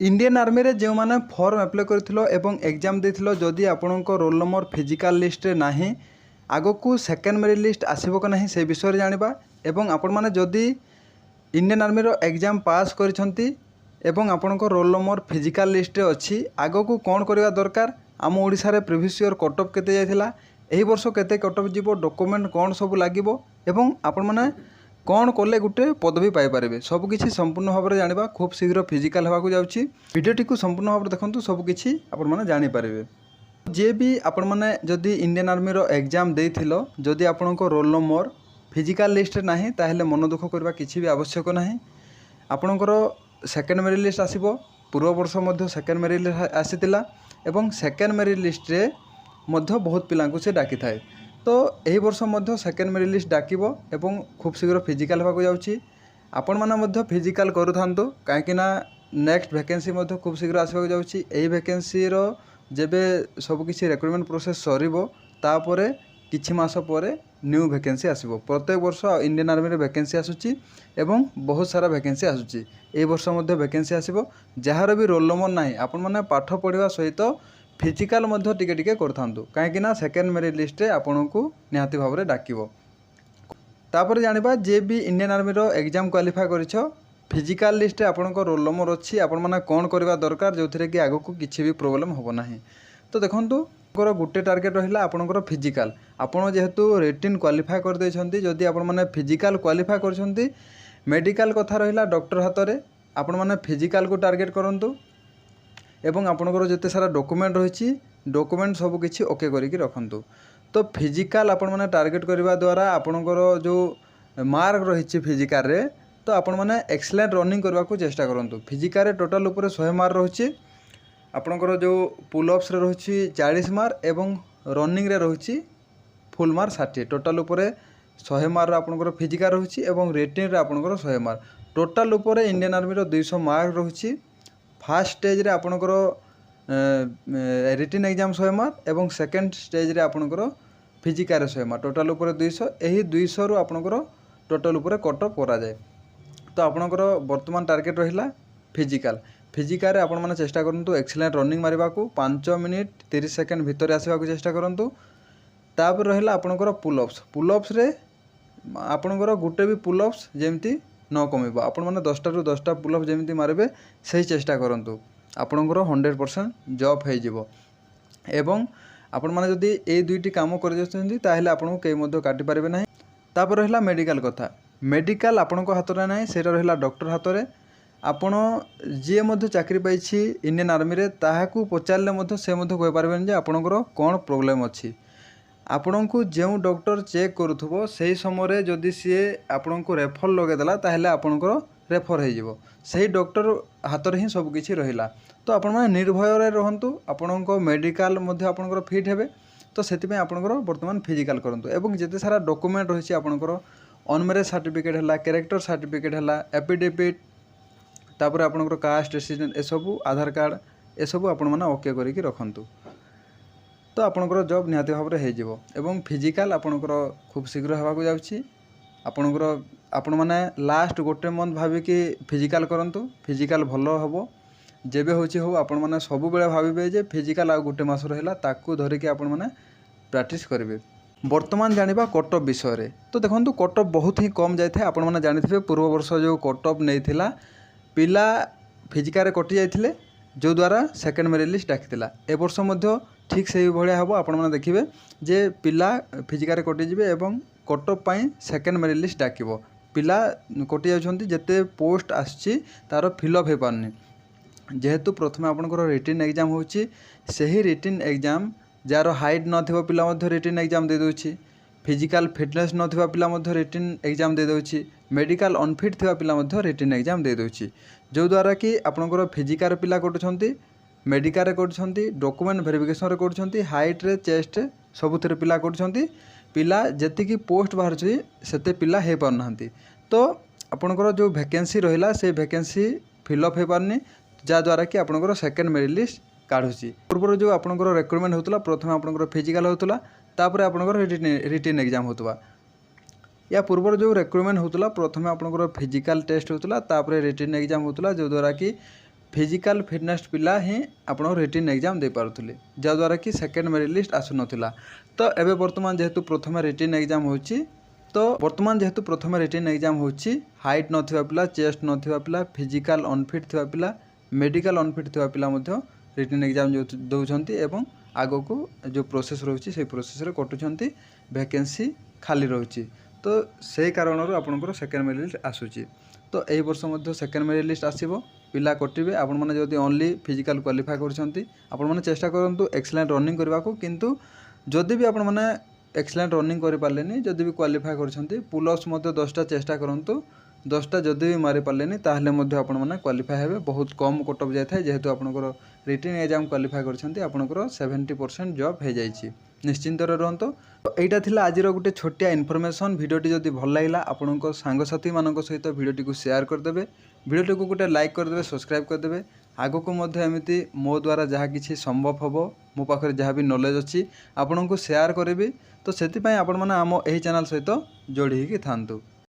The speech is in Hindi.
इंडियन आर्मी रे जो मैंने फॉर्म अप्लाई करथिलो एवं एग्जाम देथिलो जदि आपणको रोल नंबर फिजिकल लिस्ट रे नाही आगो को सेकेंड मेरिट लिस्ट आसीबो कि नहीं से विषय जानिबा एवं आपण माने जदि इंडियन आर्मी रो एग्जाम पास करिसंती एवं आपणको रोल नंबर फिजिकल लिस्ट रे अछि आगो को कोन करबा दरकार आम ओडिसा रे प्रीवियस ईयर कट ऑफ केते जायथिला एही वर्ष केते कट ऑफ जीवो डॉक्यूमेंट कोन सब लागिबो एवं आपण माने कौन कले गोटे पदवी पाइपर सबकि संपूर्ण भाव में जाना खूब शीघ्र फिजिकाल होगा जाऊँगी भिडियोटी को संपूर्ण भाव में देखो सबकि आपण जापर जी भी आपण मैंने जदि इंडियन आर्मी रो एग्जाम देथिलो जदि आपणको रोल नंबर फिजिकल लिस्ट ना ताहले मन दुख करबा किछि भी आवश्यक ना आपणकर सेकेंड मेरिट लिस्ट आसीबो पूर्व वर्ष मध्य सेकेंड मेरिट लिस्ट आसीतिला एवं सेकेंड मेरिट लिस्ट रे मध्य बहुत पिलांकु से डाकी थाए तो यही वर्ष मध्य सेकेंड मेरिट लिस्ट डाकिबो एवं खूब शीघ्र फिजिकाल होगा जाऊँगी आपण मैंने मध्य फिजिकाल करूथांतु कहीं नेक्स्ट वैकेंसी मध्य खूब शीघ्र आसवाक जाऊँगी यही वैकेंसी रो जेबे सबकिछि रिक्रुटमेंट प्रोसेस सरीबो तापरे किछि मास परे न्यू वैकेंसी आसीबो प्रत्येक वर्ष इंडियन आर्मी रे वैकेंसी आसुची एवं बहुत सारा वैकेंसी आसुची ए वर्ष मध्य वैकेंसी आसीबो जहार भी रोल नंबर नाही आपण माने पाठ पढ़िबा सहित फिजिकाल मध्य टिके टिके करथांतु कहीं सेकेंड मेरिट लिस्ट रे आपनकु निहाती भाव में डाकिबो तापर जानिबा जे भी इंडियन आर्मी रो एग्जाम क्वालिफाई करिछो फिजिकाल लिस्ट रे आपनको रोल नंबर अछि आपण माने कोन करबा दरकार जोथिरे कि आगो को किछि भी प्रॉब्लम होबो नाही तो देखंतु गोटे टार्गेट रहिला आपनकर फिजिकाल आपण जेहेतु रिटिन क्वालिफाई कर दैछंती जदि आपण माने फिजिकाल क्वालिफाई करछंती मेडिकल कथा रहिला डॉक्टर हाथ रे आपण माने फिजिकाल को टार्गेट करंतु एवं आपणकर जिते सारा डॉक्यूमेंट रही डॉक्यूमेंट सब किछि ओके करिक रखंतु तो फिजिकाल आपण माने टार्गेट करबा द्वारा आपणकर जो मार्क रही फिजिकाल रे तो आपण माने एक्सीलेंट रनिंग करबा को चेष्टा करंतु फिजिकाल रे टोटल ऊपर 100 मार्क रही आपणकर जो पुल अप्स रे रही 40 मार्क एवं रनिंग रे रही फुल मार्क 60 टोटल ऊपर 100 मार्क आपणकर फिजिकाल रही एवं रिटिन रे आपणकर 100 मार्क टोटल ऊपर इंडियन आर्मी रो 200 मार्क रही फास्ट स्टेज रे आपणकर रिटिन एग्जाम 100 मार्क एवं सेकेंड स्टेज रे आपणकर फिजिकाल 100 मार्क टोटल ऊपर 200 एही 200 रु आपणकर टोटल ऊपर कट ऑफ करा जाए तो आपणकर वर्तमान टार्गेट रहिला फिजिकाल फिजिकाल रे आपण माने चेष्टा करंतु एक्सीलेंट रनिंग मारिबा को 5 मिनिट 30 सेकंड भितर आसीबा को चेष्टा करंतु तापर रहिला आपणकर पुल अप्स रे आपणकर गुटे भी पुल अप्स जेमती न कमिबो आपण माने 10टा रु 10टा पुल अप जेमती मारबे सही चेष्टा करंतु आपणकर 100% जॉब हो जिवो एवं आपण माने जदी ए दुईटी काम कर जछंती ताहेले आपन के मध्य काटि पारबे नाही तापर रहिला मेडिकल कथा मेडिकल आपणको हाथ रे नाही सेटा रहिला डॉक्टर हाथ रे आपण जे मध्य चाकरी पाइछि इंडियन आर्मी रे ताहाकू पचारले मध्य से मध्य कहि पारबेन जे आपणकर कोन प्रॉब्लम अछि आपणको जो डॉक्टर चेक करूथबो सही समय जदि सी आपणको रेफर लगेदेला ताहेले आपणकर रेफर हो जिवो सही डॉक्टर हाथ रे ही सब किछि रहिला तो आपण माने निर्भय रे रहंतु आपणको मेडिकल मध्य आपणकर फिट हेबे तो सेति आपणकर वर्तमान फिजिकल करंतु एवं जेते सारा डॉक्यूमेंट रहिछि आपणकर अनमेरिज सर्टिफिकेट हला कैरेक्टर सर्टिफिकेट हला एफिडेविट तापर आपणकर कास्ट रेसिडेंट ए सब आधार कार्ड ए सब आपण माने ओके करिकि रखंतु तो आपणकर जॉब निहाती भाव में हो एवं फिजिकाल आपणकर खूब शीघ्र होगा जाऊँगी आपणकर आपण मैंने लास्ट गोटे मंथ भाविकी फिजिकाल करंतु फिजिकाल भल हम जेबे होची हो आपण मैंने सब बेले भावे जे फिजिकाल आ गोटे मास रहा ताकू धरिकी आपण मैंने प्रैक्टिस करेंगे वर्तमान जानिबा कट ऑफ विषय रे तो देखंतु कट ऑफ बहुत ही कम जाए आपण मैंने जानिथिबे पूर्व वर्ष जो कट ऑफ नहीं पिला फिजिकाल रे कटि जाइथिले जो द्वारा सेकेंड मेरिट लिस्ट डाकिथिला ए वर्ष मध्य ठीक से भाया हम आपण मैंने देखिए जे पिला फिजिकाल कटि जिवे एवं कट ऑफ पाई सेकेंड मेरिट लिस्ट डाकिबो पिला कटि जाउछंती जेते पोस्ट आछि तार फिलअप हो पारनी जेहेतु प्रथम आपनकर रिटिन एग्जाम होची सही रिटिन एग्जाम जार हाइट नथिबो पिला मध्य रिटिन एग्जाम दे दोछि फिजिकल फिटनेस नथिबा पिला मध्य रिटिन एग्जाम दे दोछि मेडिकल अनफिट थिबा पिला मध्य रिटिन एग्जाम दे दोछि जो द्वारा कि आपनकर फिजिकल पिला कटुछंती मेडिकल रे करूछंती डॉक्यूमेंट वेरिफिकेशन रे करूछंती हाइट रे चेस्ट सबुथिरे पिला करूछंती पिला जेतिकी पोस्ट बाहर सेते पिला हे पार नाहंती तो आपनकर जो वैकेंसी रहिला से वैकेंसी फिलअप हो पारनी जा द्वारा कि आपनकर सेकेंड मेरिट लिस्ट काढुची पूर्व जो आपनकर रिक्रुटमेंट होतला प्रथम आपनकर फिजिकल होतला तापर आपनकर रिटिन एग्जाम होतबा या पूर्व जो रिक्रुटमेंट होतला प्रथम आपनकर फिजिकल टेस्ट होतला तापर रिटिन एग्जाम होतला जो द्वारा कि फिजिकल फिटनेस पिला ही आपण रिटन एग्जाम दे पारुथिले जद्वारा कि सेकेंड मेरिट लिस्ट आसु नथिला। तो एबे वर्तमान जेहेतु प्रथम रिटन एग्जाम होची तो वर्तमान जेहेतु प्रथम रिटन एग्जाम होची हाइट नथिबा पिला चेस्ट नथिबा पिला फिजिकल अनफिट थिबा पिला मेडिकल अनफिट थिबा पिला मध्ये रिटन एग्जाम दउछंती एवं आगो को जो प्रोसेस रोची से प्रोसेस रे कटुछंती वैकेंसी खाली रोची। तो से कारण आपनकर सेकेंड मेरिट लिस्ट आसुची। तो एही वर्ष मध्ये सेकेंड मेरिट लिस्ट आसीबो पिला कटिबे। आपण माने जदि ओनली फिजिकल क्वालिफाई करछंती आपण माने चेष्टा करंतु एक्सीलेंट रनिंग करबा को। किंतु जदि भी आपण माने एक्सीलेंट रनिंग करि पालेनी जदि भी क्वालिफाई करछंती पुलअप्स मध्ये 10टा चेष्टा करंतु 10टा जदि भी मारि पालेनी ताहले मध्ये आपण माने क्वालिफाई हेबे। बहुत कम कट ऑफ जाय थाय जेहेतु आपनकर रिटन एग्जाम क्वालिफाई करछंती आपनकर 70% जॉब हे जायछि। निश्चिंत रहंतो। तो एटा थिला आज गोटे छोटिया इनफॉरमेशन। वीडियोटी जदि भल लागिला आपनकर सांगसाथी मानक सहित वीडियोटी को शेयर कर देबे वीडियोटी को गोटे लाइक कर देबे सब्सक्राइब कर देबे। आगो को मध्ये एमिति मो द्वारा जहा किछि संभव हबो मो पाखरे जहा भी नॉलेज अछि आपन को शेयर करबी। तो सेति पय आपण माने आम एही चैनल सहित जोड़ी ही थांतु।